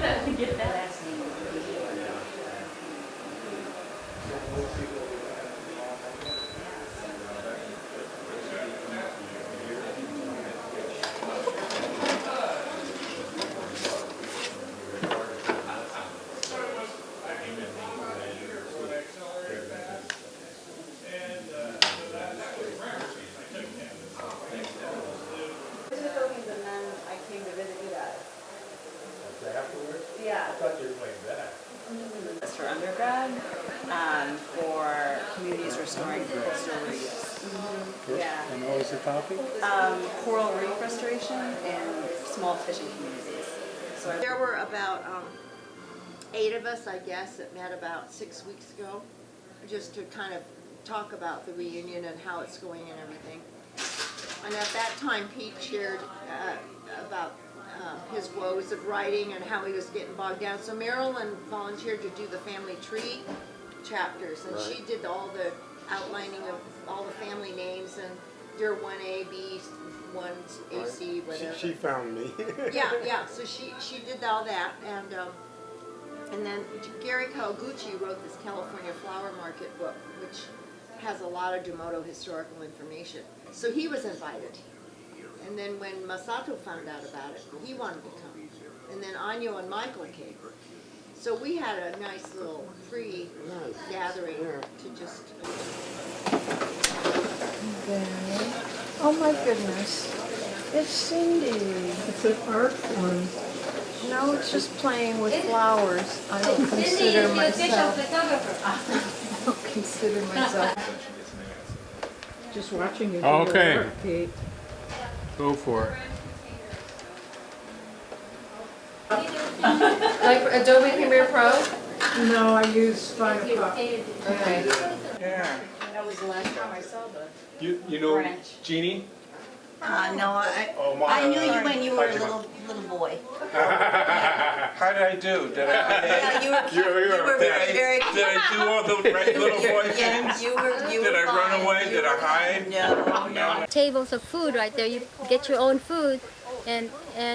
Get that. Yeah. I thought you were playing that. That's for undergrad, for communities restoring coastal reefs. Yeah. And what was the topic? Coral reef restoration and small fishing communities. So There were about 8 of us, I guess, that met about 6 weeks ago, just to kind of talk about the reunion and how it's going and everything. And at that time, Pete shared about his woes of writing and how he was getting bogged down. So Marilyn volunteered to do the family tree chapters, and she did all the outlining of all the family names and your 1A, B, 1 AC, whatever. She found me. Yeah. So she did all that, and then Gary Kawaguchi wrote this California Flower Market book, which has a lot of Domoto historical information. So he was invited. And then when Masato found out about it, he wanted to come. And then Anyo and Michael came. So we had a nice little pre-gathering to just... Oh my goodness. It's Cindy. It's an art form. No, it's just playing with flowers. I don't consider myself. I don't consider myself. Just watching you do Okay. your work, Kate. Go for it. Like Adobe Premiere Pro? No, I use Firefox. Okay. Yeah. that was the last time I saw the You know French. Jeannie? No, Oh, I knew you my. when you were a little boy. How did I do? Did I, Yeah, you were cute. You were very, very cute. did I do all the right little boy Yeah, things? you were Did I run fine. away? You Did I were hide? fine. No. Tables of food right there. You get your own food, and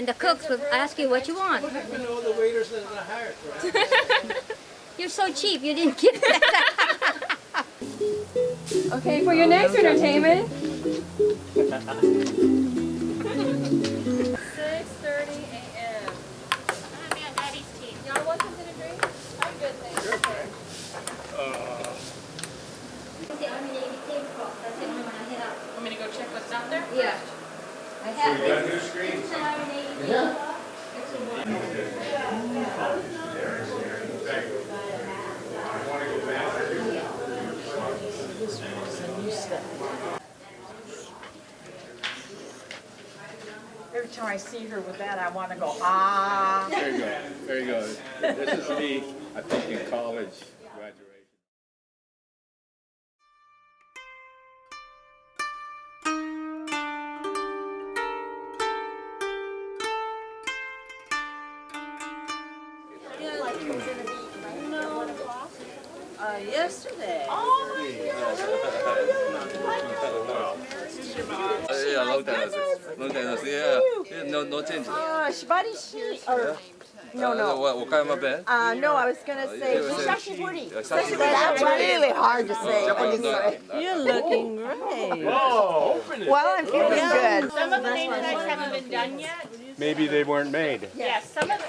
the cooks will ask you what you want. You know the waiters in the heart, You're so cheap, you didn't get that. Okay, for your next entertainment. 6:30 a.m. Y'all want something to drink? I'm good, thanks. Sure, thanks. Want me to go check what's out there? Yeah. I So have you got new screens? Every time I see her with that, I want to go, ah. There you go. There you go. This is me, I think, in college graduation. Yesterday. Yeah, long time no see. Yeah, no change. Shibarishi, or, no. What kind of band? No, I was going to say, Hishashiburi. That's really hard to say. You're looking great. Whoa! Well, I'm feeling good. Some of the name tags haven't been done yet. Maybe they weren't made. Yes, some of them.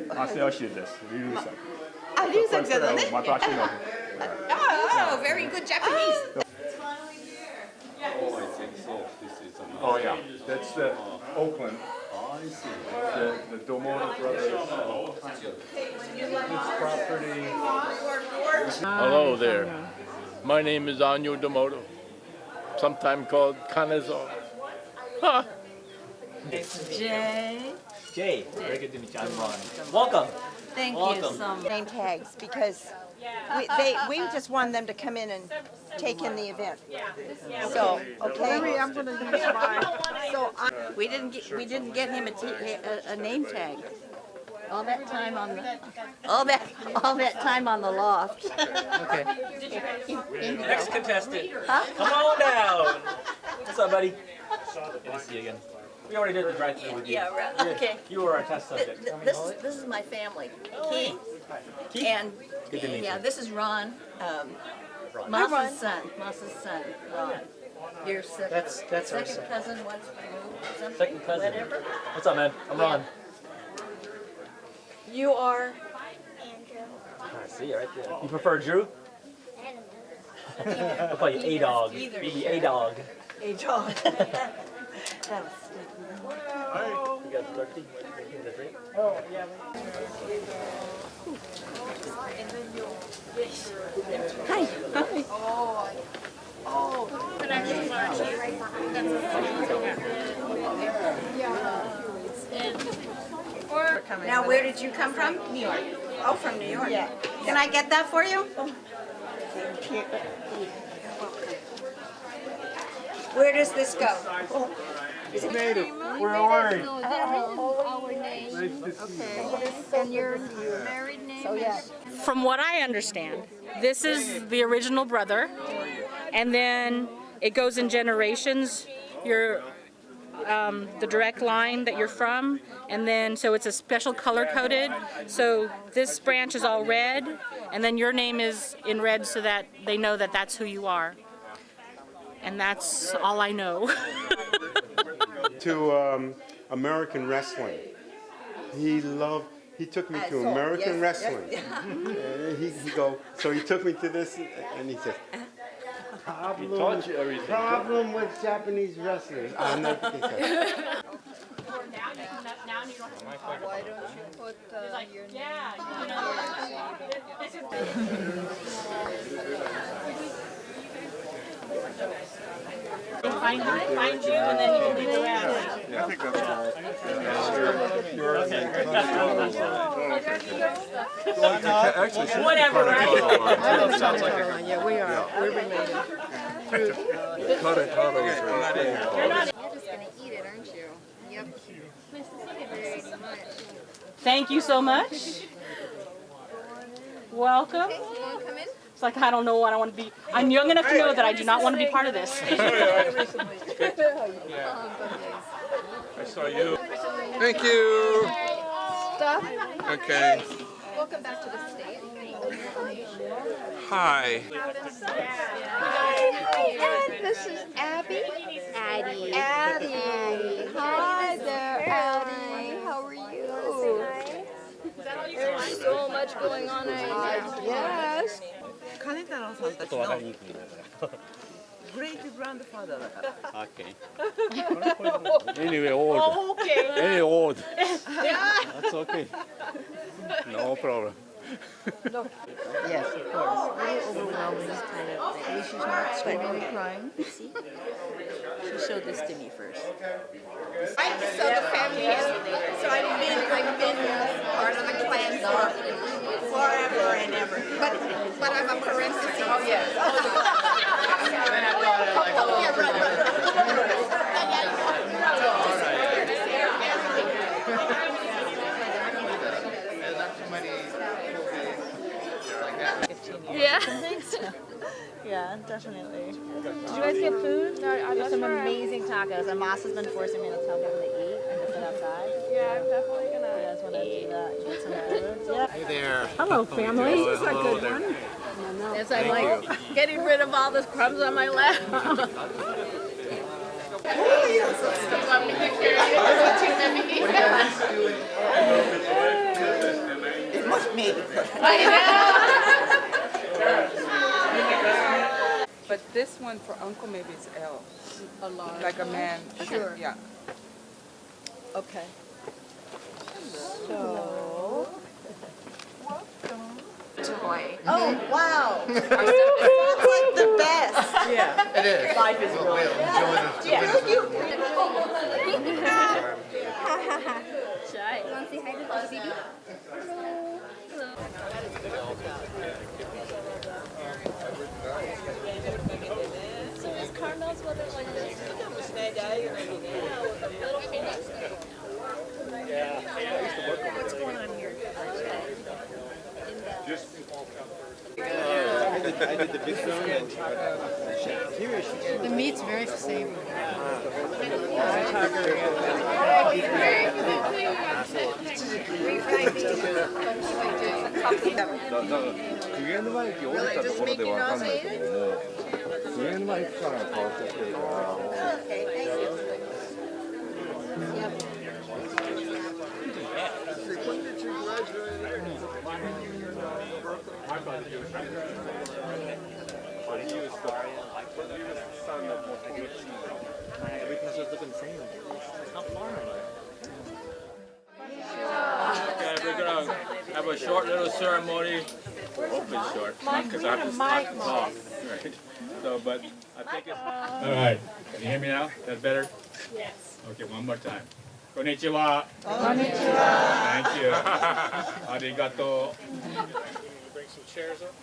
Masayoshiです。Riusaki. あ、リュウさんじゃだね。私の。Oh, very good Japanese. Oh, I think so. This is a Oh yeah, that's the Oakland. I see. The Domoto brothers. This property. Hello there. My name is Anyo Domoto, sometimes called Kanezo. Ha! Jay. Very good to meet you. I'm Ron. Welcome. Thank you. Some name tags because we just wanted them to come in and take in the event. So okay. I'm gonna do mine. So we didn't get him a name tag. All that time on the loft. Okay. Next contestant. Huh? Come on down. What's up, buddy? Good to see you again. We already did the drive-through with you. Yeah, right, okay. You were our test subject. This is my family. Keith and, Good to meet yeah, you. this is Ron, Masa's son, Ron. Your That's our second son. cousin once removed or something, Second cousin. whatever. What's up, man? I'm Ron. You are? I see you right there. You prefer Drew? I'll call you A-Dog. Be A-Dog. A dog. You guys thirsty? Need a drink? Oh, yeah. Hi. Now, where did you come from? New York. Oh, from New York. Yeah. Can I get that for you? Where does this go? We're orange. And your married name? So yeah. From what I understand, this is the original brother, and then it goes in generations. You're the direct line that you're from, and then so it's a special color coded. So this branch is all red, and then your name is in red so that they know that that's who you are. And that's all I know. To American wrestling. He took me to American wrestling. So he took me to this and he said, problem with Japanese wrestlers. Why don't you put your name? Find you, and then you can leave the rest. I think that's all. Whatever, right? Sounds like Yeah, we are. We're related. You're You're just gonna eat it, aren't you? Yep. Very much. Thank you so much. Welcome. You wanna come in? It's like I don't know what I want to be. I'm young enough to know that I do not want to be part of this. I saw you. Thank you. Stop. Okay. Welcome back to the state. Hi. Hi, this is Abby. Addie. Hi there, Addie. How are you? There's so much going on right now. Yes. 金太郎さんたちのグレイトグランドファーダーだから。Okay. Anyway, old. Any old. That's okay. No problem. Yes, of course. A little overwhelming kind of thing. At least she's not screaming and crying. See? She showed this to me first. Right, so the family is, so I've been part of the clan for forever and ever. But I'm a parenthesis. Oh, yes. Yeah. Yeah, definitely. Did you guys get food? There's some amazing tacos, and Mas has been forcing me to tell people to eat and to sit outside. Yeah, I'm definitely gonna. You guys want to do that? Get some food? Yeah. Hey there. Hello, family. This is a good one. Yes, I'm like getting rid of all the crumbs on my lap. It must be. But this one for uncle, maybe it's L. A large. Like a man. Sure. Yeah. Okay. So. Toy. Oh, wow. That's like the best. Yeah, it is. Life is We'll enjoy Shy. You want to say hi to the baby? So this car knows what it's like this. What's going on here? did the big film. The meat's very savory. 그게 누가 이렇게 오니까 도모로데 와간다고 그게 누가 입사랑 Every pencil's looking the same. How far am I? Okay, we're gonna have a short little ceremony. Hopefully short, because I have to talk. Right. So, but I think it's. All right. Can you hear me now? That's better? Yes. Okay, one more time. Konnichiwa. Konnichiwa. Thank you. Arigato. Bring some chairs up.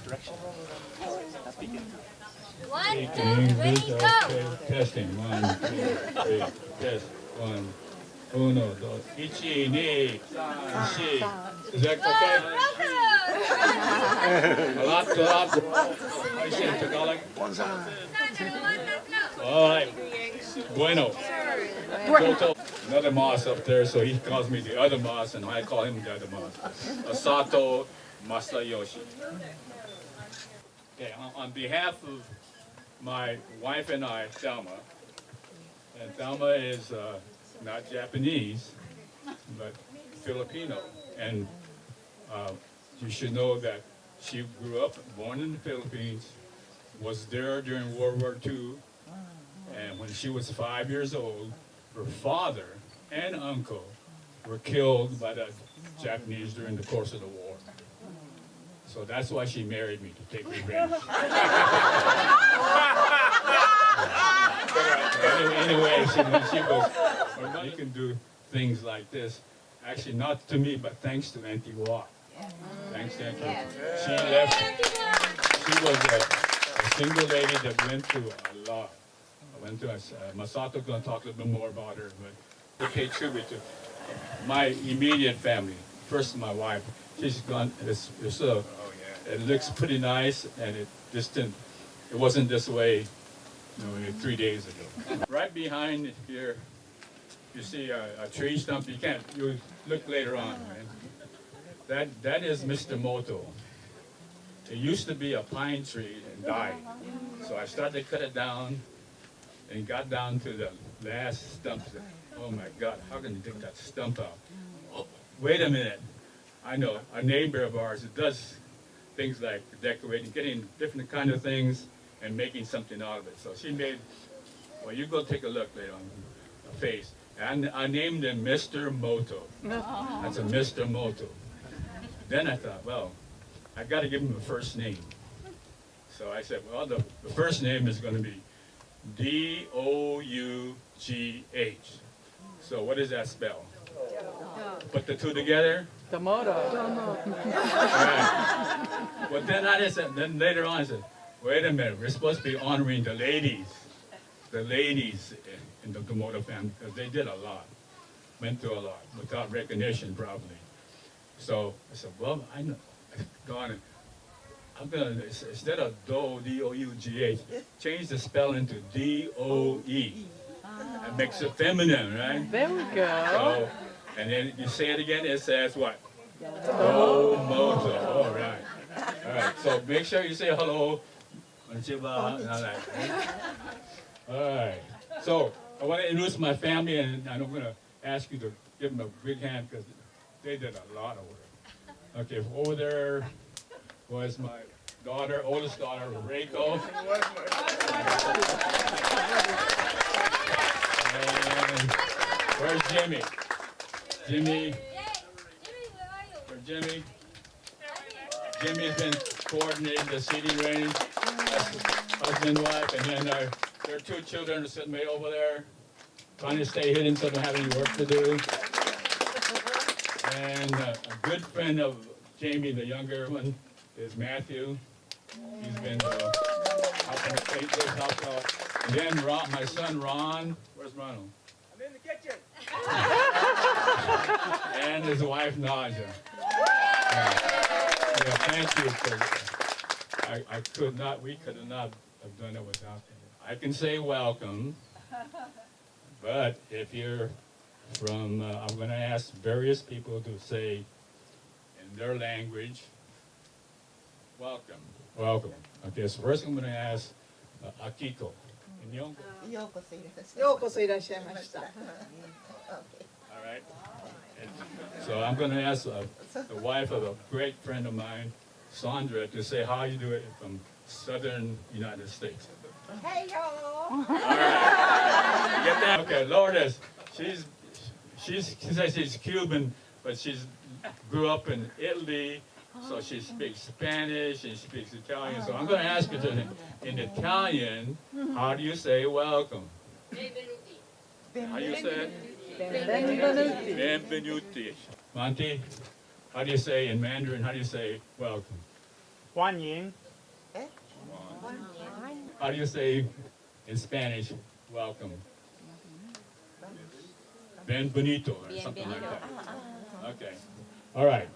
Direction. One, two, three, go! Testing. 1, 2, 3. Test. 1. Uno, dos. Ichi, ni, san, shi. Is that okay? A lot. How you say in Tagalog? All right. Bueno. Another Mas up there, so he calls me the other Mas, and I call him the other Mas. Asato Masayoshi. Okay, on behalf of my wife and I, Thelma, and Thelma is not Japanese, but Filipino, and you should know that she grew up, born in the Philippines, was there during World War II, and when she was 5 years old, her father and uncle were killed by the Japanese during the course of the war. So that's why she married me, to take revenge. Anyway, you can do things like this. Actually, not to me, but thanks to Auntie Watt. Thanks to Auntie Watt. She left. She was a single lady that went through a lot. Masato's going to talk a little bit more about her, but to pay tribute to my immediate family. First, my wife. She's gone. It looks pretty nice, and it wasn't this way, 3 days ago. Right behind here, you see a tree stump. You look later on, right? That is Mr. Moto. It used to be a pine tree and died. So I started to cut it down and got down to the last stump. Oh my God, how can you take that stump out? Oh, wait a minute. I know, a neighbor of ours that does things like decorating, getting different kind of things and making something out of it. So she made, well, you go take a look later on the face. And I named him Mr. Moto. That's a Mr. Moto. Then I thought, well, I got to give him a first name. So I said, well, the first name is going to be Dough. So what does that spell? Put the two together? Domoto. Right. But then later on I said, wait a minute, we're supposed to be honoring the ladies in the Domoto family, because they did a lot, went through a lot, without recognition probably. So I said, well, I know, I'm gonna, instead of D-O-U-G-H, change the spelling to D-O-E. That makes it feminine, right? There we go. So, and then you say it again, it says what? Domoto. All right. All right. So make sure you say hello. All right. So I want to introduce my family, and I'm going to ask you to give them a big hand because they did a lot of work. Okay, over there was my daughter, oldest daughter, Reiko. And where's Jimmy? Jimmy. Where's Jimmy? Jimmy's been coordinating the seating range. Husband, wife, and then there are two children sitting way over there, trying to stay hidden so they don't have any work to do. And a good friend of Jamie, the younger one, is Matthew. He's been helping the house out. And then my son Ron. Where's Ronald? I'm in the kitchen. his wife, Naja. Thank you. We could not have done it without them. I can say welcome, but if you're from, I'm going to ask various people to say in their language, welcome, welcome. Okay, so first I'm going to ask Akiko. In Yonko. All right. So I'm going to ask the wife of a great friend of mine, Sandra, to say how you do it from southern United States. Hey, y'all. All right. You get that? Okay, Lourdes. She says she's Cuban, but she's grew up in Italy, so she speaks Spanish and speaks Italian. So I'm going to ask her in Italian, how do you say welcome? How do you say it? Benvenuti. Benvenuti. Monty, how do you say in Mandarin, how do you say welcome? 欢迎. How do you say in Spanish, welcome? Benvenuto or something like that. Okay. All right.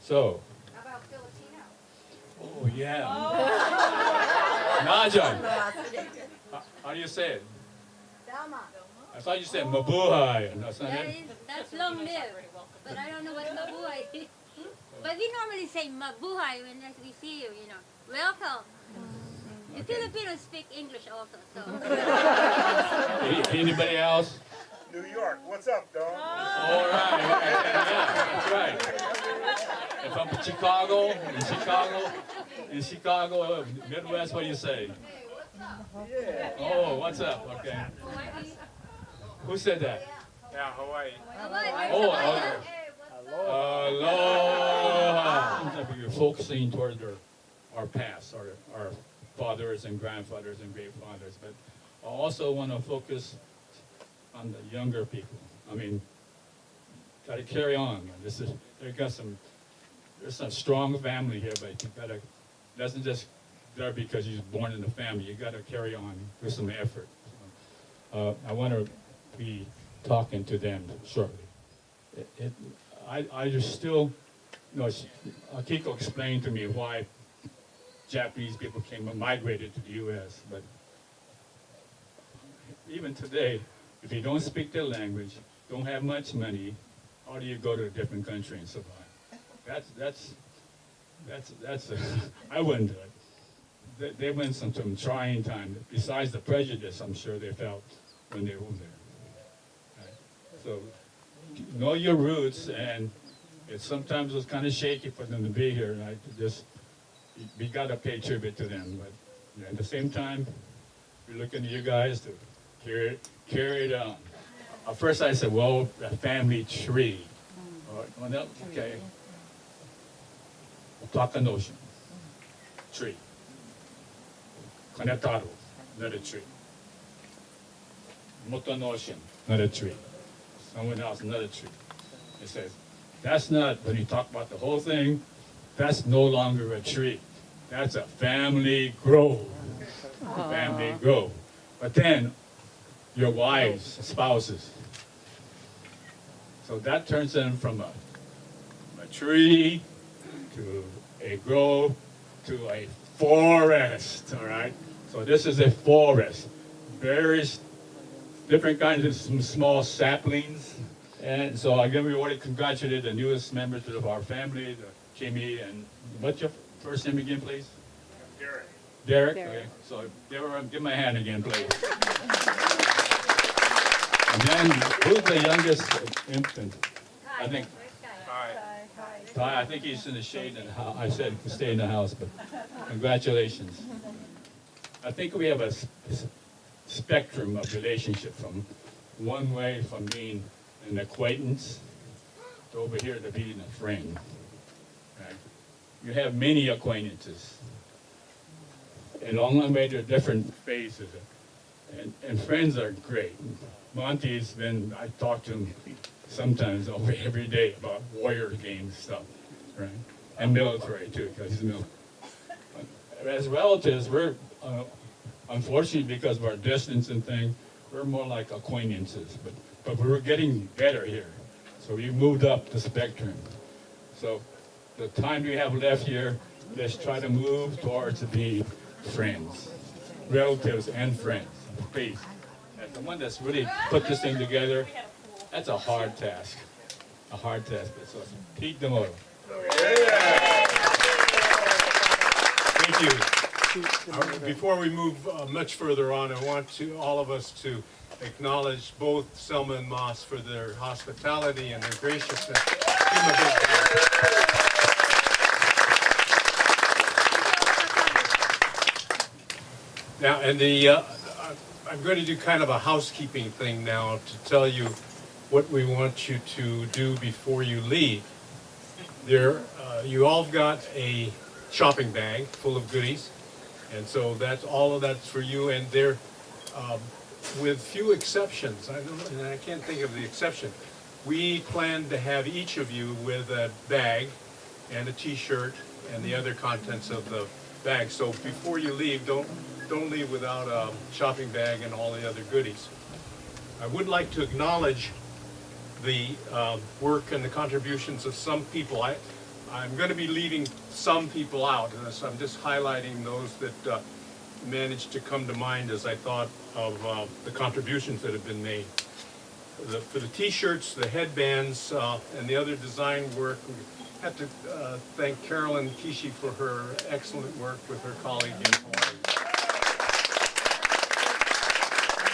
So. How about Filipino? Oh, yeah. Naja. How do you say it? Thelma. I thought you said mabuhay. That's not it? That's long live. But I don't know what mabuhay is. But we normally say mabuhay when we see you, you know. Welcome. The Filipinos speak English also, so. Anybody else? New York, what's up, dog? All right. Yeah, that's right. If I'm in Chicago, Midwest, what do you say? Oh, what's up? Okay. Who said that? Yeah, Hawaii. Oh, aloha. Seems like you're focusing toward our past, our fathers and grandfathers and great fathers, but I also want to focus on the younger people. I mean, got to carry on. There's some strong family here, but you got to, doesn't just there because you're born in the family. You got to carry on with some effort. I want to be talking to them shortly. I just still, Akiko explained to me why Japanese people migrated to the U.S., but even today, if you don't speak their language, don't have much money, how do you go to a different country and survive? I wouldn't do it. They went some trying time. Besides the prejudice, I'm sure they felt when they were there. Right? So know your roots, and it sometimes was kind of shaky for them to be here. And we got to pay tribute to them, but at the same time, we're looking to you guys to carry it on. First I said, well, a family tree. Okay. Takanoshi, tree. Kanetaru, another tree. Motonoshin, another tree. Someone else, another tree. It says, that's not, when you talk about the whole thing, that's no longer a tree. That's a family grove. Family grove. But then, your wives, spouses. So that turns them from a tree to a grove to a forest, all right? So this is a forest. Various different kinds of some small saplings. And so again, we already congratulated the newest members of our family, Kimmy, and what's your first name again, please? Derek. Derek? Okay. So give my hand again, please. And then, who's the youngest infant? I think. Ty, I think he's in the shade in the house. I said stay in the house, but congratulations. I think we have a spectrum of relationship from one way from being an acquaintance to over here to being a friend. Right? You have many acquaintances. And along the way, there are different phases. And friends are great. Monty's been, I talk to him sometimes over every day about warrior games stuff, right? And military too, because he's military. As relatives, we're, unfortunately because of our distance and thing, we're more like acquaintances, but we're getting better here. So we moved up the spectrum. So the time we have left here, let's try to move towards being friends, relatives and friends. Please. As the one that's really put this thing together, that's a hard task. A hard task. So Pete Domoto. Thank you. Before we move much further on, I want all of us to acknowledge both Selma and Mas for their hospitality and their graciousness. Give them a big hand. Now, and I'm going to do kind of a housekeeping thing now to tell you what we want you to do before you leave. You all got a shopping bag full of goodies, and so all of that's for you. And they're with few exceptions. And I can't think of the exception. We plan to have each of you with a bag and a T-shirt and the other contents of the bag. So before you leave, don't leave without a shopping bag and all the other goodies. I would like to acknowledge the work and the contributions of some people. I'm going to be leaving some people out, and so I'm just highlighting those that managed to come to mind as I thought of the contributions that have been made. For the T-shirts, the headbands, and the other design work, we have to thank Carolyn Kishi for her excellent work with her colleague in Hawaii.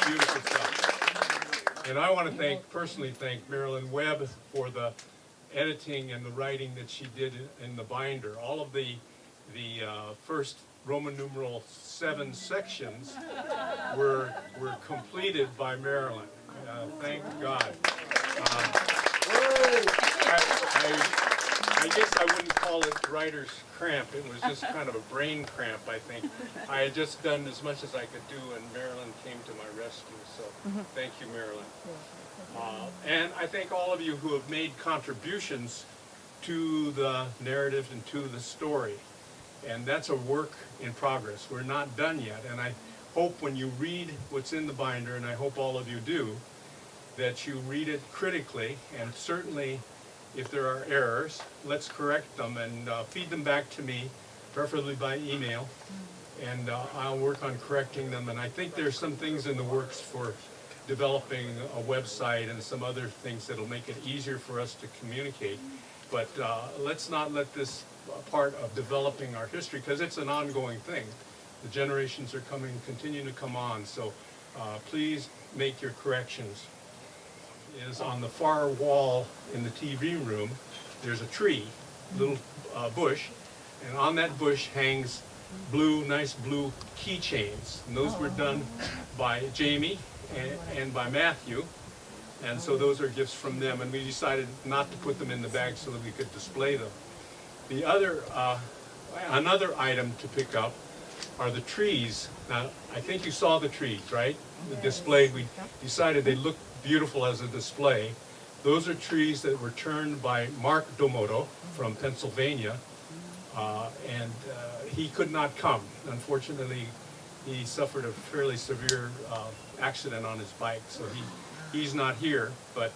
Beautiful stuff. And I want to personally thank Marilyn Webb for the editing and the writing that she did in the binder. All of the first Roman numeral 7 sections were completed by Marilyn. Thank God. I guess I wouldn't call it writer's cramp. It was just kind of a brain cramp, I think. I had just done as much as I could do, and Marilyn came to my rescue. So thank you, Marilyn. And I thank all of you who have made contributions to the narrative and to the story. And that's a work in progress. We're not done yet. And I hope when you read what's in the binder, and I hope all of you do, that you read it critically, and certainly if there are errors, let's correct them and feed them back to me, preferably by email, and I'll work on correcting them. And I think there's some things in the works for developing a website and some other things that'll make it easier for us to communicate. But let's not let this part of developing our history, because it's an ongoing thing. The generations are continuing to come on, so please make your corrections. Is on the far wall in the TV room, there's a tree, little bush, and on that bush hangs nice blue keychains. And those were done by Jamie and by Matthew, and so those are gifts from them, and we decided not to put them in the bag so that we could display them. The other, another item to pick up are the trees. Now, I think you saw the trees, right? The display, we decided they looked beautiful as a display. Those are trees that were turned by Mark Domoto from Pennsylvania, and he could not come. Unfortunately, he suffered a fairly severe accident on his bike, so he's not here, but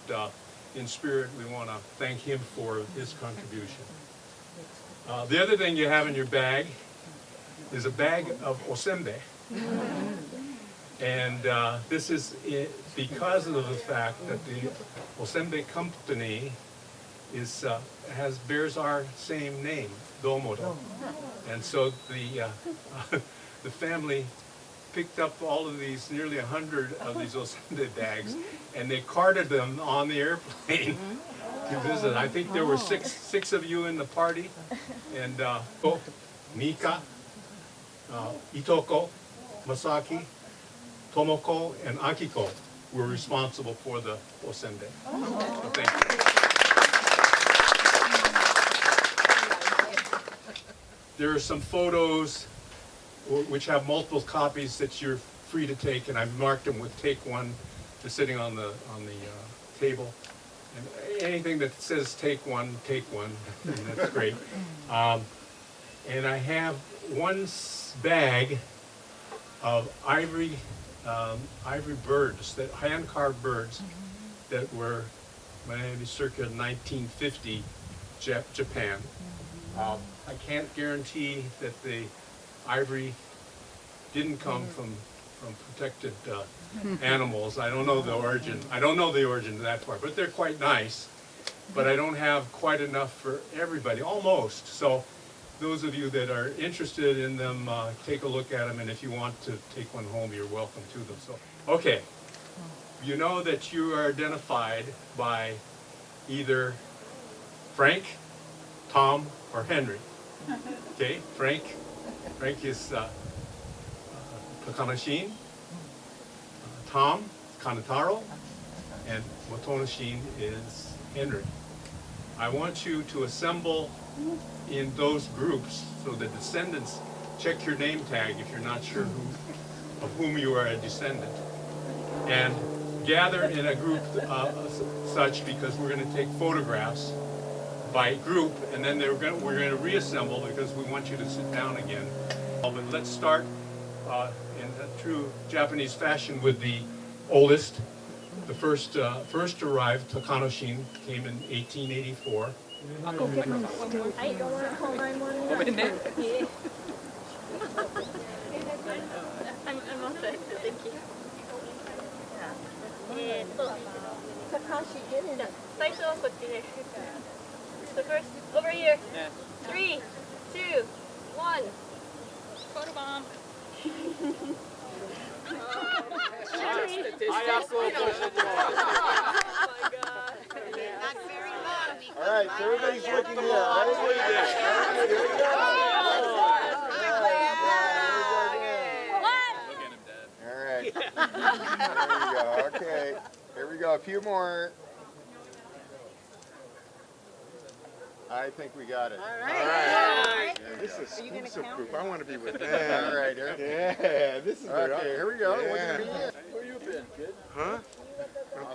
in spirit we want to thank him for his contribution. The other thing you have in your bag is a bag of osembe. And this is because of the fact that the osembe company bears our same name, Domoto. And so the family picked up all of these, nearly 100 of these osembe bags, and they carted them on the airplane to visit. I think there were six of you in the party, and Mika, Itoko, Masaki, Tomoko, and Akiko were responsible for the osembe. So thank you. There are some photos which have multiple copies that you're free to take, and I've marked them with take one. They're sitting on the table. And anything that says take one, and that's great. And I have one bag of ivory birds, that hand-carved birds that were maybe circa 1950 Japan. I can't guarantee that the ivory didn't come from protected animals. I don't know the origin. I don't know the origin of that part, but they're quite nice. But I don't have quite enough for everybody, almost. So those of you that are interested in them, take a look at them, and if you want to take one home, you're welcome to them. So, okay, you know that you are identified by either Frank, Tom, or Henry. Okay, Frank is Takanoshin, Tom, Kanataro, and Motonoshin is Henry. I want you to assemble in those groups so the descendants check your name tag if you're not sure of whom you are a descendant. And gather in a group such, because we're going to take photographs by group, and then we're going to reassemble because we want you to sit down again. But let's start in a true Japanese fashion with the oldest. The first arrived, Takanoshin, came in 1884. I'll go get my stove. I don't want to call 911. I'm all set. Thank you. Takashi, get in it. So first, over here. 3, 2, 1. Photobomb. All right, so everybody's looking here. Right? Here we go. All right. There we go. Okay. Here we go. A few more. I think we got it. All right. Yeah, this is exclusive group. I want to be with them. All right. Yeah, this is good. Okay, here we go. Yeah. Where you been, kid? Huh?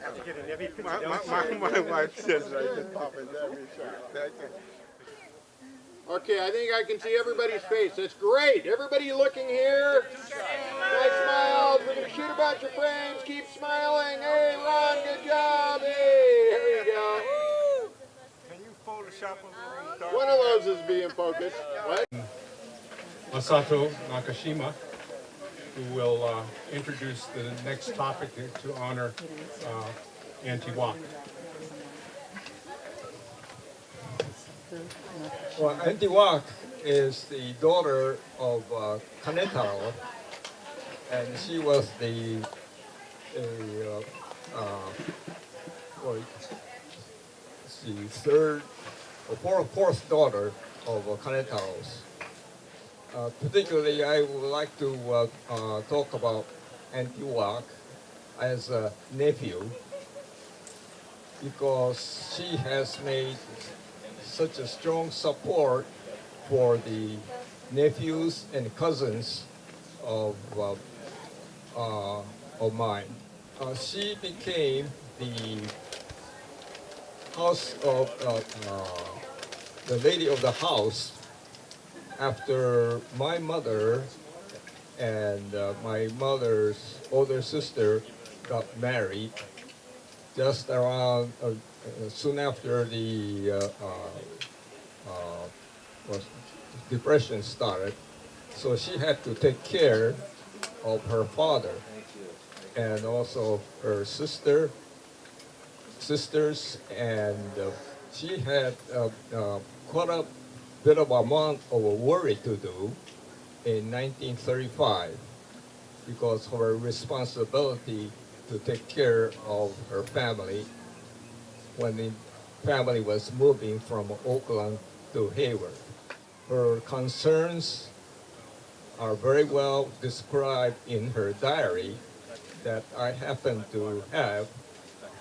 Have to get in every picture. My wife says I just pop into every shot. Okay, I think I can see everybody's face. That's great. Everybody looking here? Nice smiles. We're going to shoot a bunch of frames. Keep smiling. Hey, Ron, good job. Hey, here you go. Can you Photoshop a little? One of those is being focused. What? Masato Nakashima, who will introduce the next topic to honor Auntie Wak. Well, Auntie Wak is the daughter of Kanetaro, and she was the third or fourth daughter of Kanetaro's. Particularly, I would like to talk about Auntie Wak as a nephew, because she has made such a strong support for the nephews and cousins of mine. She became the the lady of the house after my mother and my mother's older sister got married, just around soon after the depression started. So she had to take care of her father and also her sisters, and she had quite a bit of amount of worry to do in 1935 because of her responsibility to take care of her family when the family was moving from Oakland to Hayward. Her concerns are very well described in her diary that I happen to have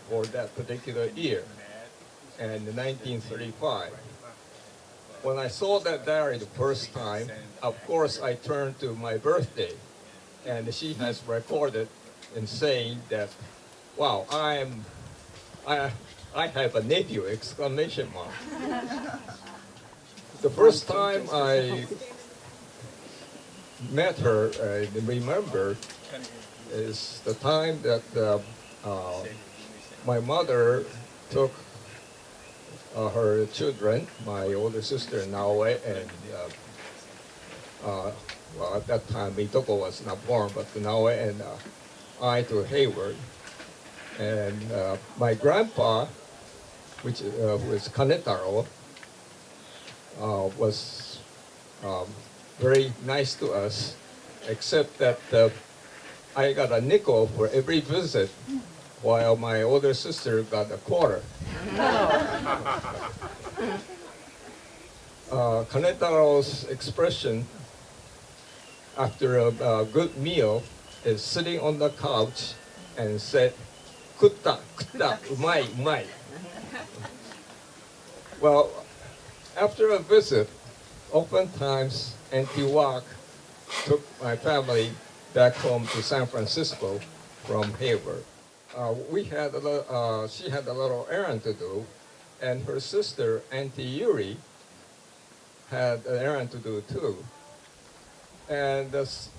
for that particular year, and in 1935. When I saw that diary the first time, of course I turned to my birthday, and she has recorded in saying that, wow, I have a nephew, exclamation mark. The first time I met her, I remember, is the time that my mother took her children, my older sister Naoe, and well, at that time Mitoko was not born, but Naoe and I to Hayward. And my grandpa, which was Kanetaro, was very nice to us, except that I got a nickel for every visit, while my older sister got a quarter. Kanetaro's expression after a good meal is sitting on the couch and said, "Kutta, kutta, umai, umai." Well, after a visit, oftentimes Auntie Wak took my family back home to San Francisco from Hayward. She had a little errand to do, and her sister, Auntie Yuri, had an errand to do too. And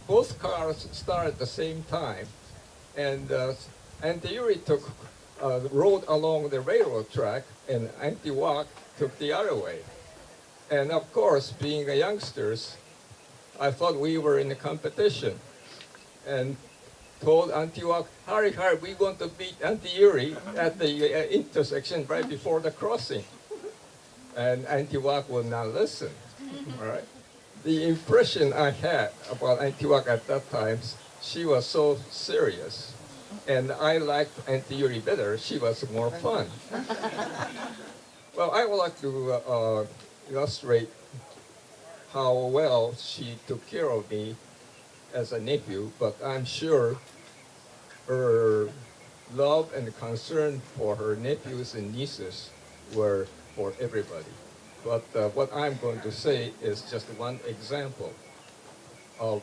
both cars started at the same time, and Auntie Yuri rode along the railroad track, and Auntie Wak took the other way. And of course, being youngsters, I thought we were in a competition, and told Auntie Wak, hurry, hurry, we're going to beat Auntie Yuri at the intersection right before the crossing. And Auntie Wak would not listen. All right. The impression I had about Auntie Wak at that time, she was so serious. And I liked Auntie Yuri better. She was more fun. Well, I would like to illustrate how well she took care of me as a nephew, but I'm sure her love and concern for her nephews and nieces were for everybody. But what I'm going to say is just one example of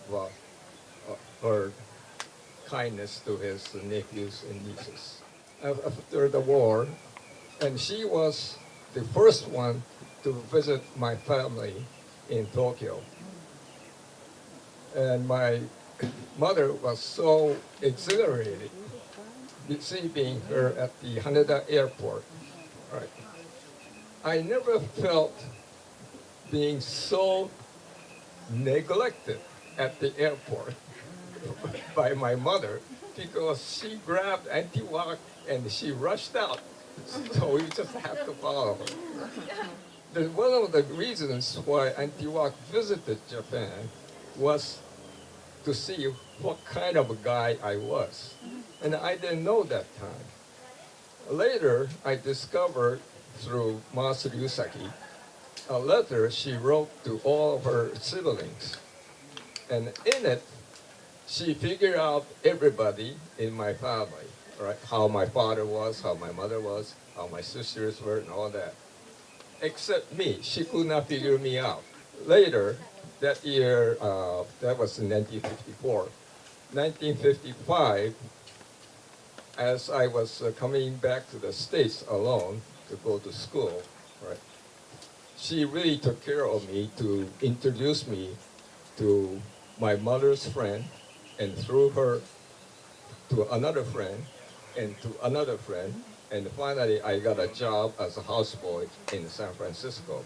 her kindness to his nephews and nieces. After the war, and she was the first one to visit my family in Tokyo. And my mother was so exhilarated receiving her at the Haneda airport. Right. I never felt being so neglected at the airport by my mother, because she grabbed Auntie Wak and she rushed out. So we just have to follow her. One of the reasons why Auntie Wak visited Japan was to see what kind of a guy I was. And I didn't know that time. Later, I discovered through Masayoshi Riusaki a letter she wrote to all of her siblings. And in it, she figured out everybody in my family, right? How my father was, how my mother was, how my sisters were, and all that. Except me, she could not figure me out. Later, that year, that was in 1954. 1955, as I was coming back to the States alone to go to school, right? She really took care of me to introduce me to my mother's friend, and through her to another friend, and to another friend, and finally I got a job as a houseboy in San Francisco.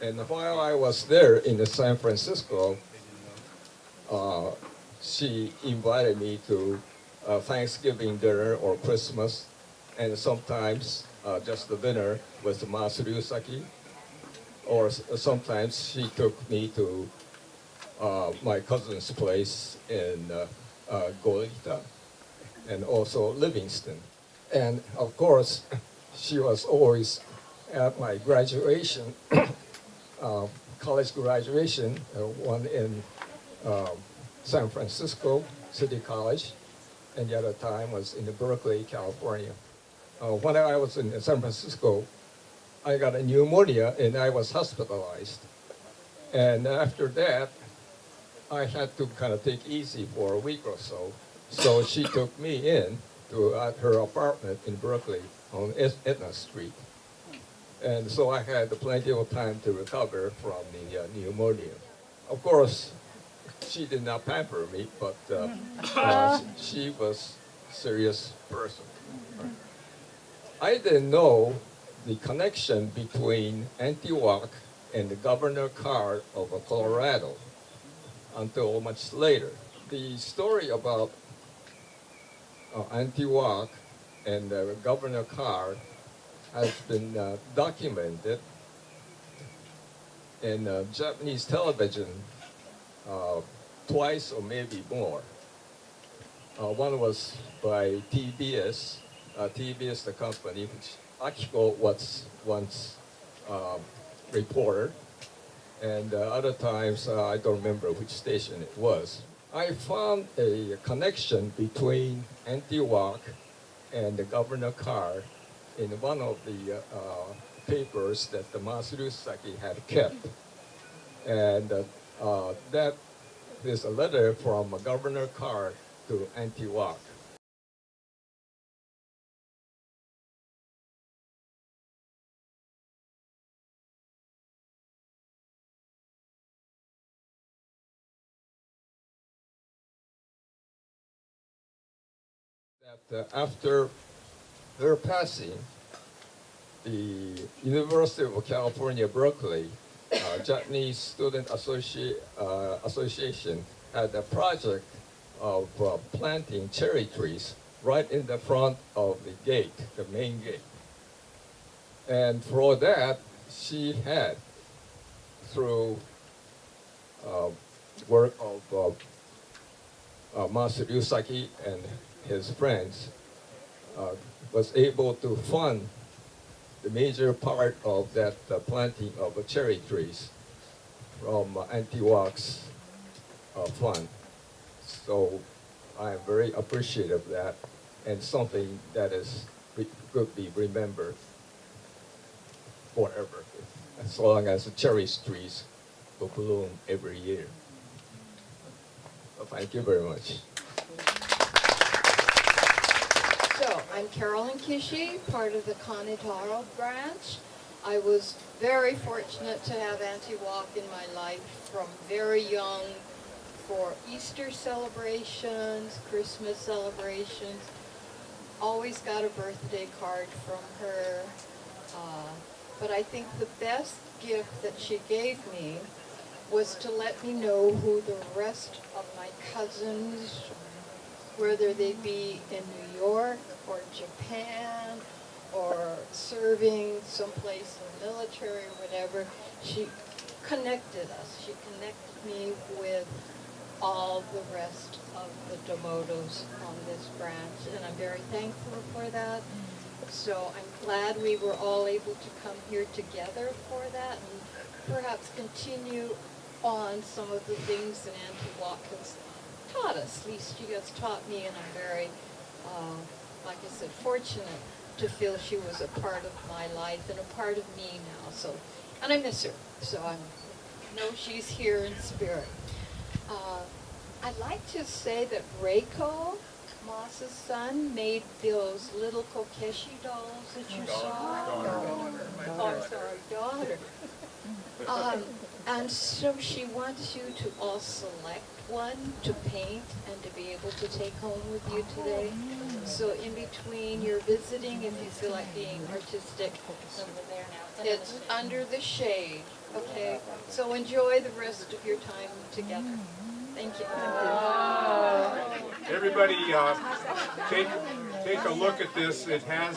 And while I was there in San Francisco, she invited me to Thanksgiving dinner or Christmas, and sometimes just the dinner with Masayoshi Riusaki, or sometimes she took me to my cousin's place in Goleta, and also Livingston. And of course, she was always at my graduation, college graduation, one in San Francisco City College, and the other time was in Berkeley, California. When I was in San Francisco, I got a pneumonia and I was hospitalized. And after that, I had to kind of take easy for a week or so. So she took me in to her apartment in Berkeley on Etna Street. And so I had plenty of time to recover from the pneumonia. Of course, she did not pamper me, but she was a serious person. I didn't know the connection between Antioch and the governor Carr of Colorado until much later. The story about Antioch and Governor Carr has been documented in Japanese television twice or maybe more. One was by TBS, TBS the company, which Akiko was once reporter, and other times I don't remember which station it was. I found a connection between Antioch and the Governor Carr in one of the papers that the Masayoshi Riusaki had kept. And that is a letter from Governor Carr to Antioch. That after her passing, the University of California, Berkeley, Japanese Student Association had a project of planting cherry trees right in the front of the gate, the main gate. And for that, she had, through work of Masayoshi Riusaki and his friends, was able to fund the major part of that planting of cherry trees from Antioch's fund. So I am very appreciative of that, and something that is could be remembered forever, as long as the cherry trees will bloom every year. So thank you very much. So, I'm Carolyn Kishi, part of the Kanedaro branch. I was very fortunate to have Antioch in my life from very young for Easter celebrations, Christmas celebrations. Always got a birthday card from her. But I think the best gift that she gave me was to let me know who the rest of my cousins, whether they be in New York or Japan or serving someplace in the military or whatever, she connected us. She connected me with all the rest of the Domotos on this branch, and I'm very thankful for that. So I'm glad we were all able to come here together for that and perhaps continue on some of the things that Antioch has taught us. At least she has taught me, and I'm very, like I said, fortunate to feel she was a part of my life and a part of me now. So, and I miss her. So I know she's here in spirit. I'd like to say that Reiko, Masa's son, made those little Kokeshi dolls that you saw. Oh, I'm sorry, daughter. And so she wants you to all select one to paint and to be able to take home with you today. So in between you're visiting, if you feel like being artistic, it's under the shade, okay? So enjoy the rest of your time together. Thank you. Everybody, take a look at this. It has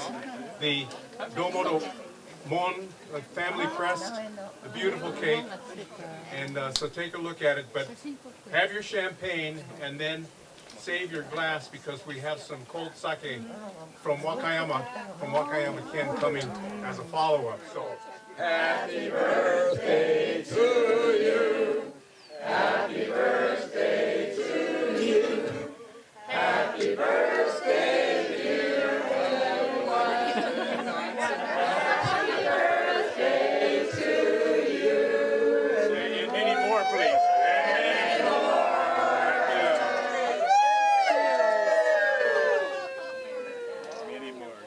the Domoto Family Crest, the beautiful cake, and so take a look at it. But have your champagne and then save your glass, because we have some cold sake from Wakayama Ken coming as a follow-up. So happy birthday to you. Happy birthday to you. Happy birthday, dear everyone. Happy birthday to you. And many more, please. And many more. Many more.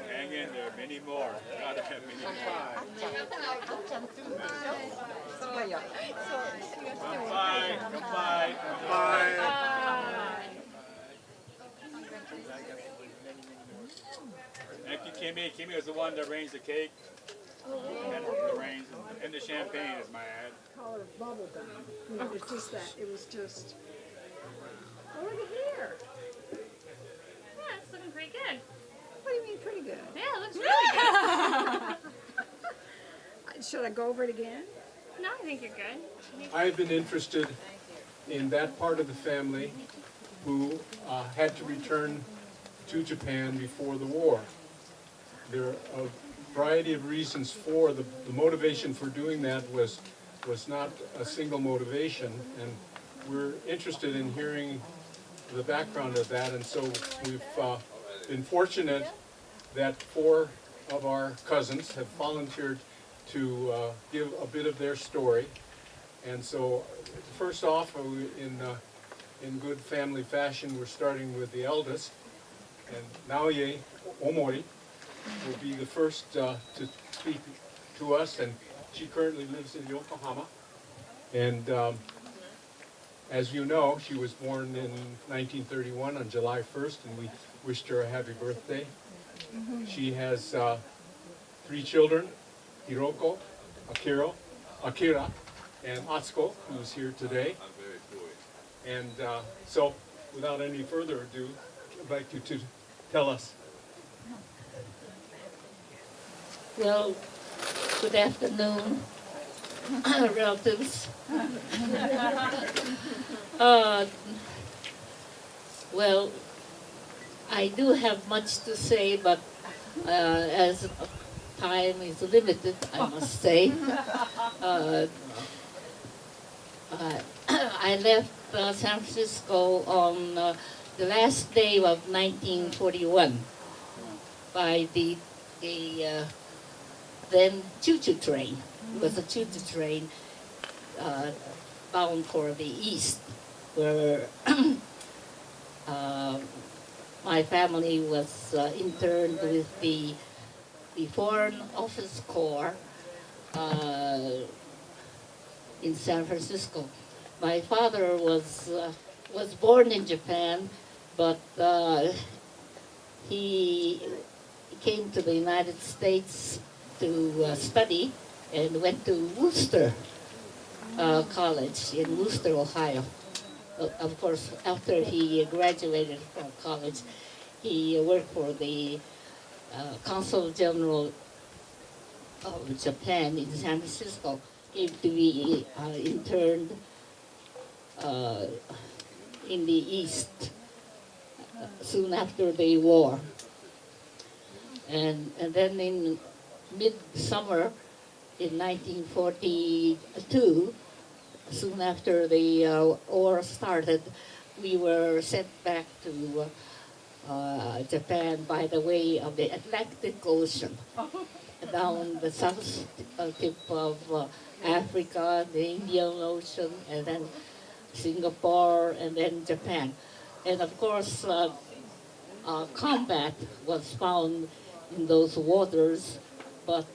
Hang in there. Many more. Gotta have many more. Bye. Bye. Bye. Bye. Thank you, Kimmy. Kimmy was the one that arranged the cake. And the champagne is my ad. Call it bubble gum. You know, it's just that. It was just. Oh, look at here. Yeah, it's looking pretty good. What do you mean pretty good? Yeah, it looks really good. Should I go over it again? No, I think you're good. I've been interested in that part of the family who had to return to Japan before the war. There are a variety of reasons for the motivation for doing that was not a single motivation, and we're interested in hearing the background of that, and so we've been fortunate that 4 of our cousins have volunteered to give a bit of their story. And so first off, in good family fashion, we're starting with the eldest, and Naoye Omori will be the first to speak to us, and she currently lives in Yokohama. And as you know, she was born in 1931 on July 1st, and we wished her a happy birthday. She has 3 children, Hiroko, Akira, and Atsuko, who's here today. And so, without any further ado, I'd like you to tell us. Well, good afternoon, relatives. Well, I do have much to say, but as time is limited, I must say. I left San Francisco on the last day of 1941 by the then choo-choo train. It was a choo-choo train bound for the east, where my family was interned with the Foreign Office Corps in San Francisco. My father was born in Japan, but he came to the United States to study and went to Worcester College in Worcester, Ohio. Of course, after he graduated from college, he worked for the Consul General of Japan in San Francisco. Came to be interned in the East soon after the war. And then in mid-summer in 1942, soon after the war started, we were sent back to Japan by the way of the Atlantic Ocean, down the south tip of Africa, the Indian Ocean, and then Singapore, and then Japan. And of course, combat was found in those waters, but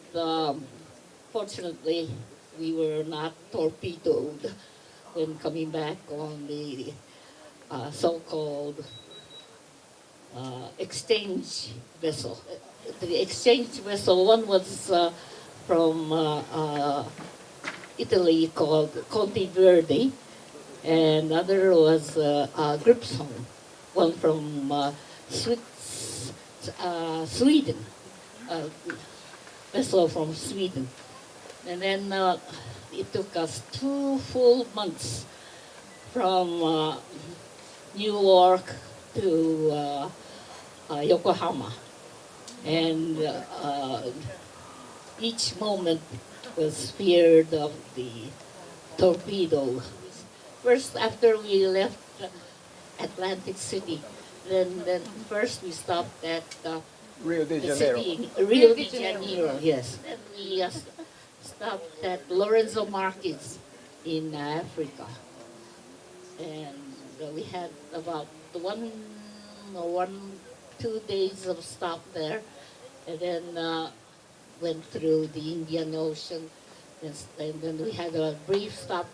fortunately, we were not torpedoed when coming back on the so-called exchange vessel. The exchange vessel, one was from Italy called Conte Verde, and other was Gripsholm, one from Sweden, vessel from Sweden. And then it took us 2 full months from New York to Yokohama. And each moment was feared of the torpedo. First, after we left Atlantic City, then first we stopped at Rio de the Janeiro. city, Rio de Janeiro, yes. Then we stopped at Lorenzo Marquez in Africa. And we had about 2 days of stop there, and then went through the Indian Ocean, and then we had a brief stop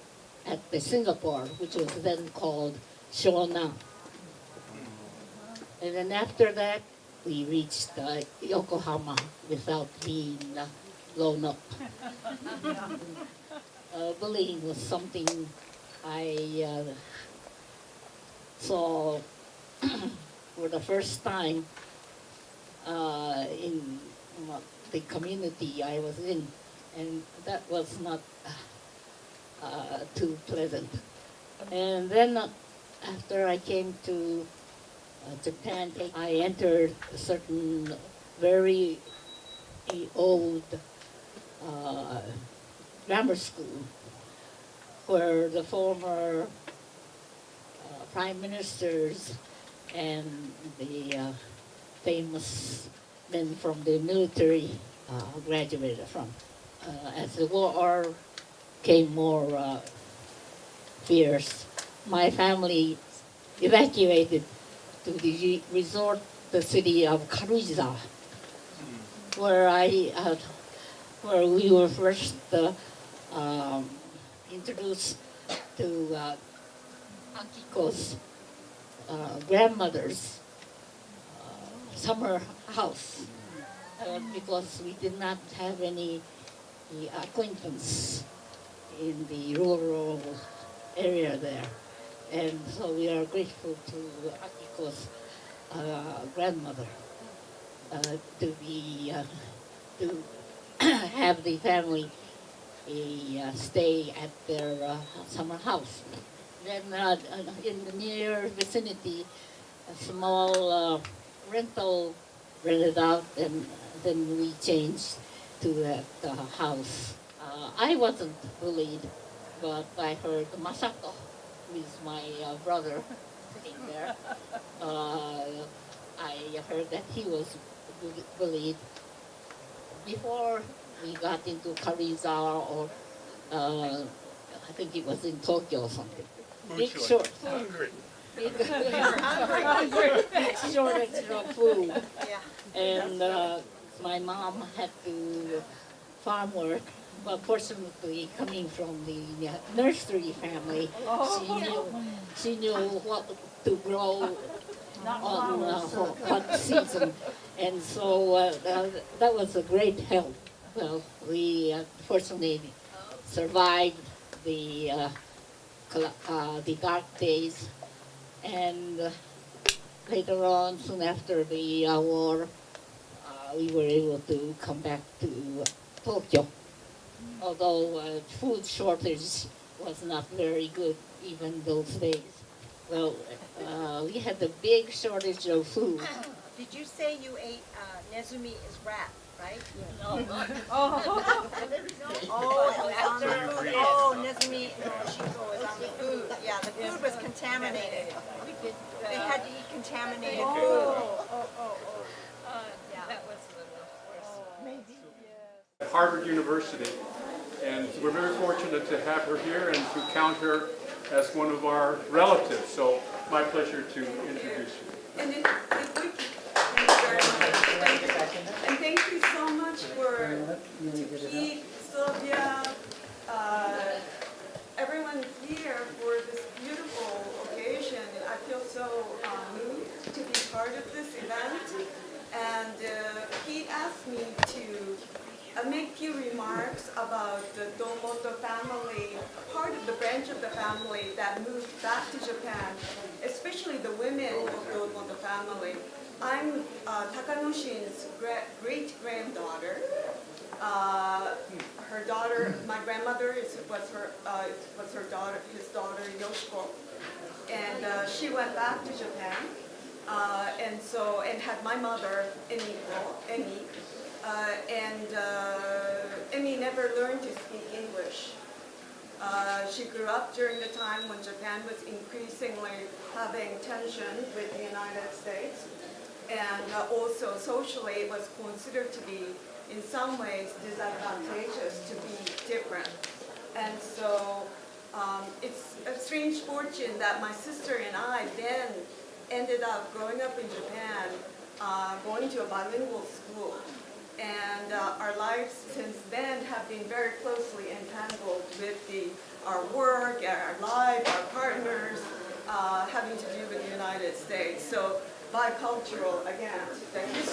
at the Singapore, which was then called Shona. And then after that, we reached Yokohama without being blown up. Bullying was something I saw for the first time in the community I was in, and that was not too pleasant. And then after I came to Japan, I entered a certain very old grammar school where the former prime ministers and the famous men from the military graduated from. As the war became more fierce, my family evacuated to the resort, the city of Karuiza, where we were first introduced to Akiko's grandmother's summer house, because we did not have any acquaintance in the rural area there. And so we are grateful to Akiko's grandmother to have the family stay at their summer house. Then in the near vicinity, a small rental rented out, and then we changed to that house. I wasn't bullied, but I heard Masako, who is my brother sitting there. I heard that he was bullied before we got into Karuiza, or I think it was in Tokyo or something. Big shortage of food. And my mom had to farm work, but fortunately, coming from the nursery family, she knew what to grow on what season, and so that was a great help. Well, we fortunately survived the dark days, and later on, soon after the war, we were able to come back to Tokyo. Although food shortage was not very good even those days. Well, we had a big shortage of food. Did you say you ate nezumi is rat, right? No. Nezumi no shiko is on the food. Yeah, the food was contaminated. They had to eat contaminated food. That was the worst. At Harvard University, and we're very fortunate to have her here and to count her as one of our relatives. So my pleasure to introduce you. And thank you very much. And thank you so much for Pete, Sylvia, everyone here for this beautiful occasion. I feel so moved to be part of this event. And Pete asked me to make a few remarks about the Domoto family, part of the branch of the family that moved back to Japan, especially the women of Domoto family. I'm Takanoshin's great-granddaughter. Her daughter, my grandmother was her daughter, his daughter Yoshiko, and she went back to Japan, and had my mother Emi. Emi never learned to speak English. She grew up during the time when Japan was increasingly having tension with the United States, and also socially it was considered to be in some ways disadvantageous to be different. And so it's a strange fortune that my sister and I then ended up growing up in Japan, going to a bilingual school. And our lives since then have been very closely entangled with our work, our life, our partners, having to do with the United States. So bicultural again. Thank you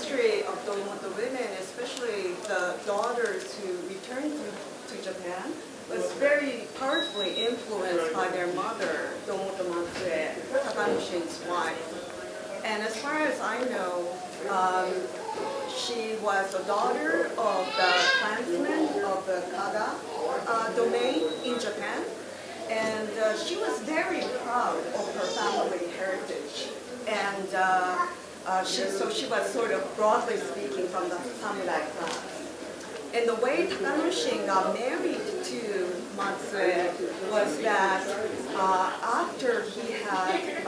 of the women, especially the daughters who returned to Japan, was very powerfully influenced by their mother, Domoto Matsue, Takanoshin's wife. And as far as I know, she was a daughter of the clansman of the Kaga domain in Japan. And she was very proud of her family heritage. And so she was sort of, broadly speaking, from the samurai class. And the way Takanoshin got married to Matsue was that after he had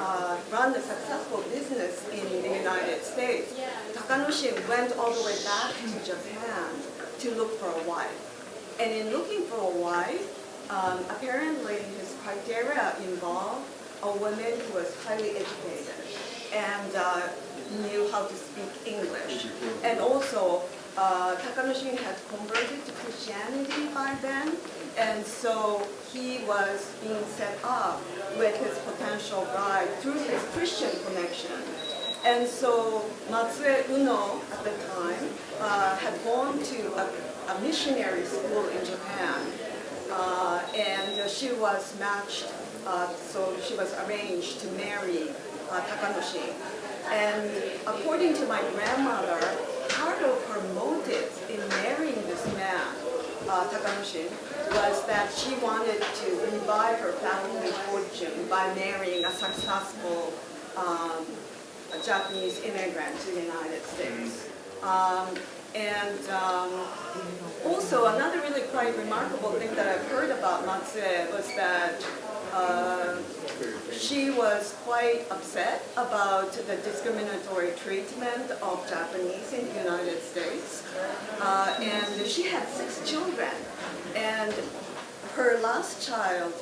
run a successful business in the United States, Takanoshin went all the way back to Japan to look for a wife. And in looking for a wife, apparently his criteria involved a woman who was highly educated and knew how to speak English. And also, Takanoshin had converted to Christianity by then, and so he was being set up with his potential bride through his Christian connection. And so Matsue Uno at the time had gone to a missionary school in Japan, and she was matched, so she was arranged to marry Takanoshin. And according to my grandmother, part of her motive in marrying this man, Takanoshin, was that she wanted to revive her family fortune by marrying a successful Japanese immigrant to the United States. Also, another really quite remarkable thing that I've heard about Matsue was that she was quite upset about the discriminatory treatment of Japanese in the United States. And she had 6 children. And her last child,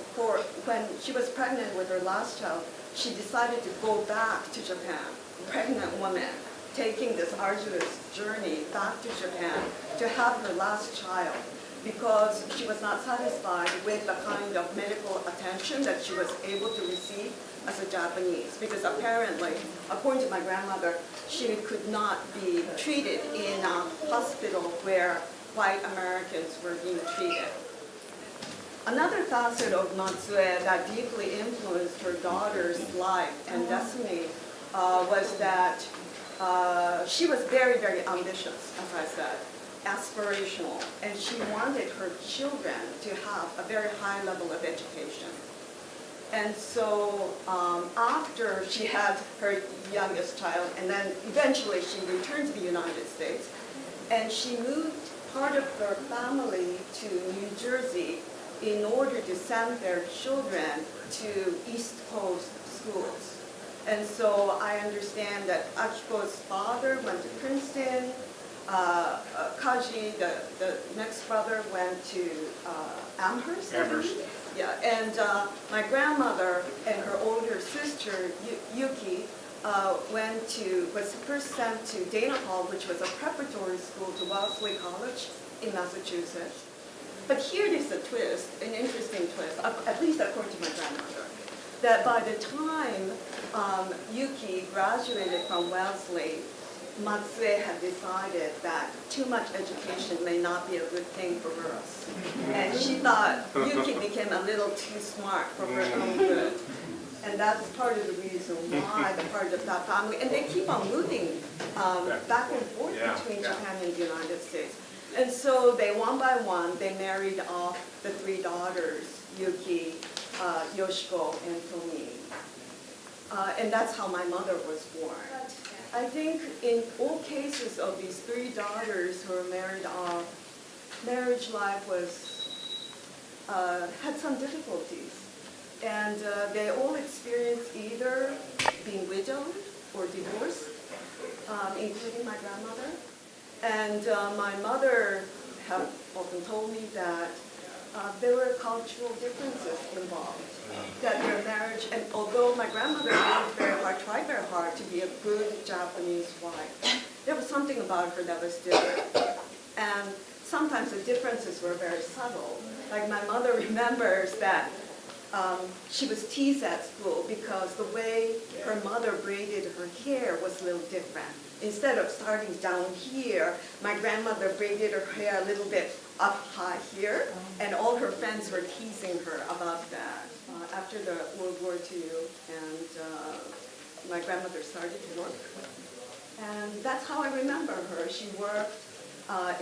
when she was pregnant with her last child, she decided to go back to Japan, pregnant woman, taking this arduous journey back to Japan to have her last child, because she was not satisfied with the kind of medical attention that she was able to receive as a Japanese. Because apparently, according to my grandmother, she could not be treated in a hospital where white Americans were being treated. Another facet of Matsue that deeply influenced her daughter's life and destiny was that she was very, very ambitious, as I said, aspirational, and she wanted her children to have a very high level of education. And so after she had her youngest child, and then eventually she returned to the United States, and she moved part of her family to New Jersey in order to send their children to East Coast schools. And so I understand that Akiko's father went to Princeton, Kaji, the next brother, went to Amherst. Yeah, and my grandmother and her older sister, Yuki, was first sent to Dana Hall, which was a preparatory school to Wellesley College in Massachusetts. But here is a twist, an interesting twist, at least according to my grandmother, that by the time Yuki graduated from Wellesley, Matsue had decided that too much education may not be a good thing for girls. And she thought Yuki became a little too smart for her own good. And that's part of the reason why the part of that family, and they keep on moving back and forth between Japan and the United States. And so they, one by one, they married off the 3 daughters, Yuki, Yoshiko, and Tomi. And that's how my mother was born. I think in all cases of these 3 daughters who were married off, marriage life had some difficulties. And they all experienced either being widowed or divorced, including my grandmother. And my mother had often told me that there were cultural differences involved. That their marriage, and although my grandmother worked very hard, tried very hard to be a good Japanese wife, there was something about her that was different. And sometimes the differences were very subtle. Like my mother remembers that she was teased at school because the way her mother braided her hair was a little different. instead of starting down here, my grandmother braided her hair a little bit up high here, and all her friends were teasing her about that. After the World War II, and my grandmother started to work. And that's how I remember her. She worked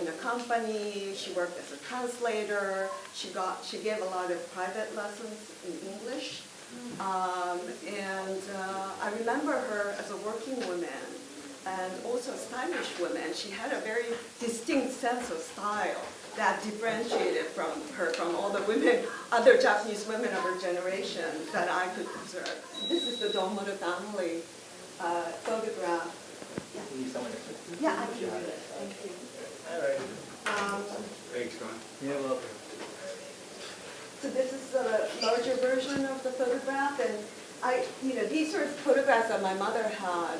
in a company, she worked as a translator, she gave a lot of private lessons in English. I remember her as a working woman and also a stylish woman. She had a very distinct sense of style that differentiated from all the women, other Japanese women of her generation that I could observe. This is the Domoto family photograph. Yeah. Yeah, I can do it. Thank you. All right. Thanks, Ron. You're welcome. So this is a larger version of the photograph, and these are photographs that my mother had.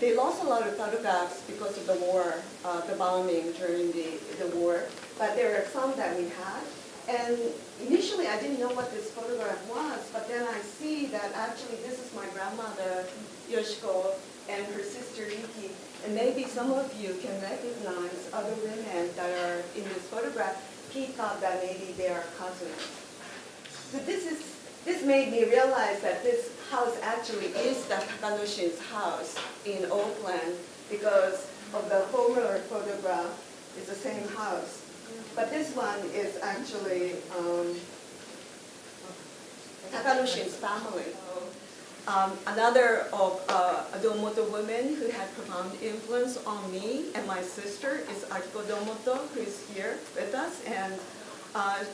They lost a lot of photographs because of the war, the bombing during the war, but there are some that we had. And initially I didn't know what this photograph was, but then I see that actually this is my grandmother, Yoshiko, and her sister Riki. And maybe some of you can recognize other women that are in this photograph. Pete thought that maybe they are cousins. So this made me realize that this house actually is the Takanoshin's house in Oakland, because of the former photograph. It's the same house. But this one is actually Takanoshin's family. Another of Domoto women who had profound influence on me and my sister is Akiko Domoto, who is here with us. And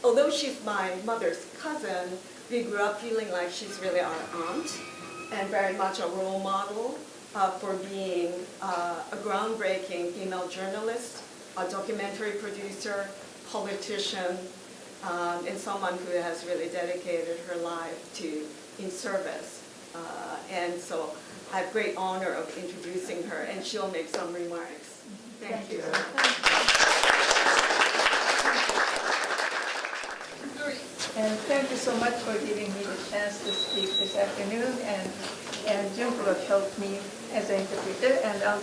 although she's my mother's cousin, we grew up feeling like she's really our aunt and very much a role model for being a groundbreaking female journalist, a documentary producer, politician, and someone who has really dedicated her life in service. And so I have great honor of introducing her, and she'll make some remarks. Thank you. And thank you so much for giving me the chance to speak this afternoon. And Junko have helped me as an interpreter, and I'll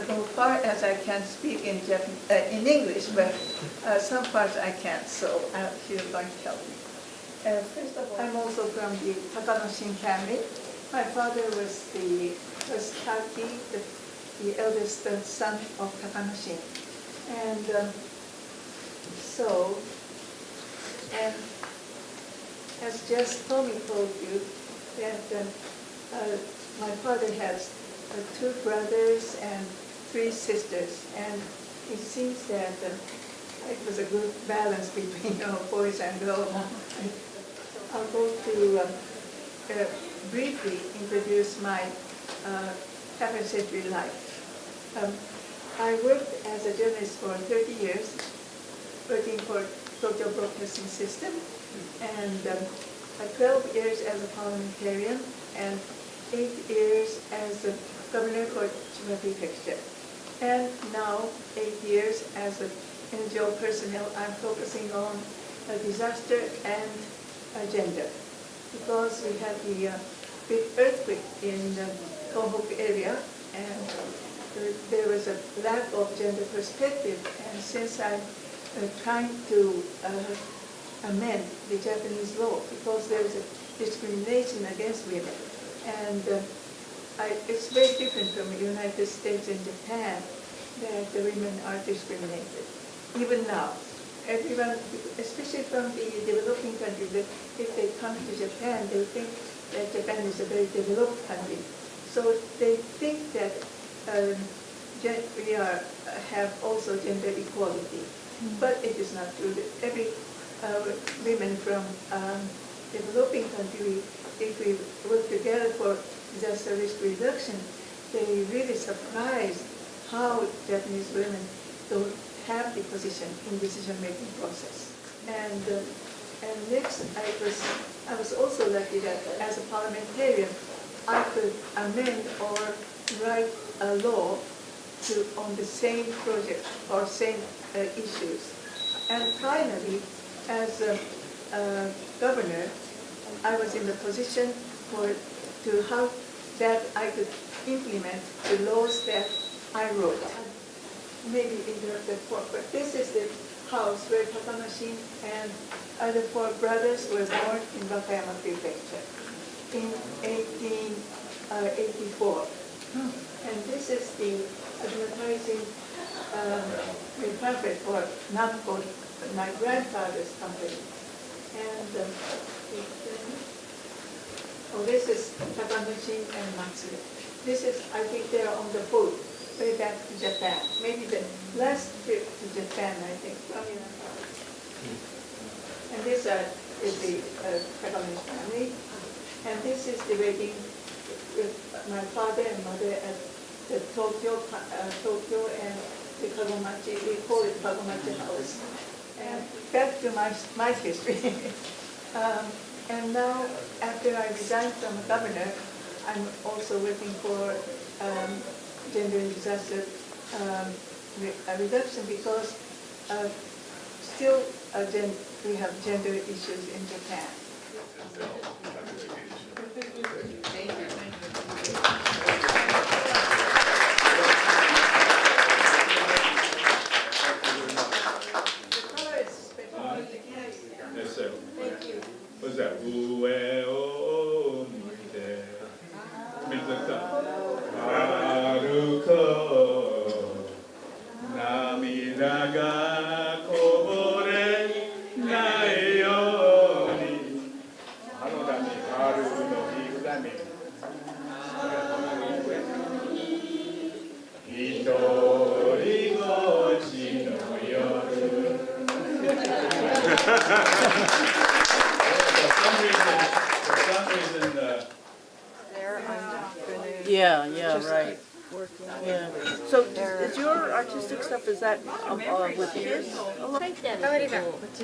go far as I can speak in English, but some parts I can't, so she's going to help me. First of all, I'm also from the Takanoshin family. My father was Taki, the eldest son of Takanoshin. And and as just Tommy told you, that my father has 2 brothers and 3 sisters, and it seems that it was a good balance between boys and girls. I'll go to briefly introduce my half-century life. I worked as a journalist for 30 years, working for Tokyo Broadcasting System, and 12 years as a parliamentarian, and 8 years as a governor for Chiba Prefecture. And now 8 years as an NGO personnel. I'm focusing on disaster and gender, because we had the big earthquake in the Tohoku area, and there was a lack of gender perspective. And since I'm trying to amend the Japanese law, because there is a discrimination against women, and it's very different from the United States and Japan, that the women are discriminated. Even now, everyone, especially from the developing countries, that if they come to Japan, they think that Japan is a very developed country. So they think that we have also gender equality. But it is not true. Every women from developing country, if we work together for disaster risk reduction, they really surprised how Japanese women don't have the position in decision-making process. And next, I was also lucky that as a parliamentarian, I could amend or write a law on the same project or same issues. And finally, as a governor, I was in the position that I could implement the laws that I wrote. Maybe interrupted for, but this is the house where Takanoshi and other four brothers were born in Wakayama Prefecture in 1884. And this is the advertising pamphlet for Namco, my grandfather's company. And this is Takanoshi and Matsu. This is, I think they are on the boat way back to Japan. Maybe the last trip to Japan, I think. And this is the Takanoshi family. And this is the wedding with my father and mother at the Tokyo and the Kagomachi. We call it Kagomachi House. And back to my history. And now, after I resigned from governor, I'm also working for gender disaster reduction because still we have gender issues in Japan. Thank you. What's that? Yeah, right. Yeah. So is your artistic stuff, is that with kids?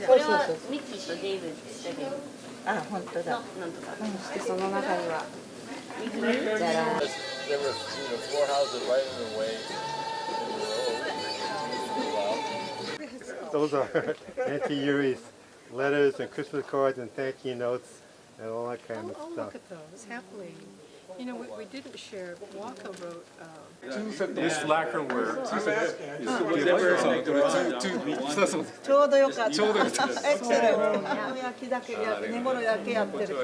これはミッキーとデイブだけど。あ、本当だ。そしてその中には。じゃらん。 There were, four houses right in the way. Those are Auntie Yuri's letters and Christmas cards and thank you notes and all that kind of stuff. Look at those, happily. You know, we didn't share. Waka wrote. This lacquerware. ちょうどよかった。エクセレント。焼きだけやって、寝頃だけやってる人。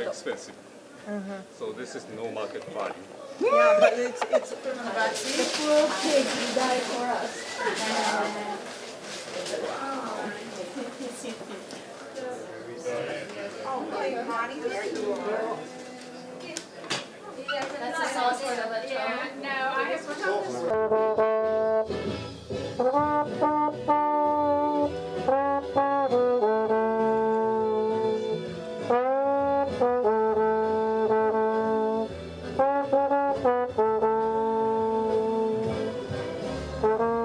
So this is no market value. Yeah, but it's the poor pigs who died for us. That's a sauce for the lechon. No, I have Thank you.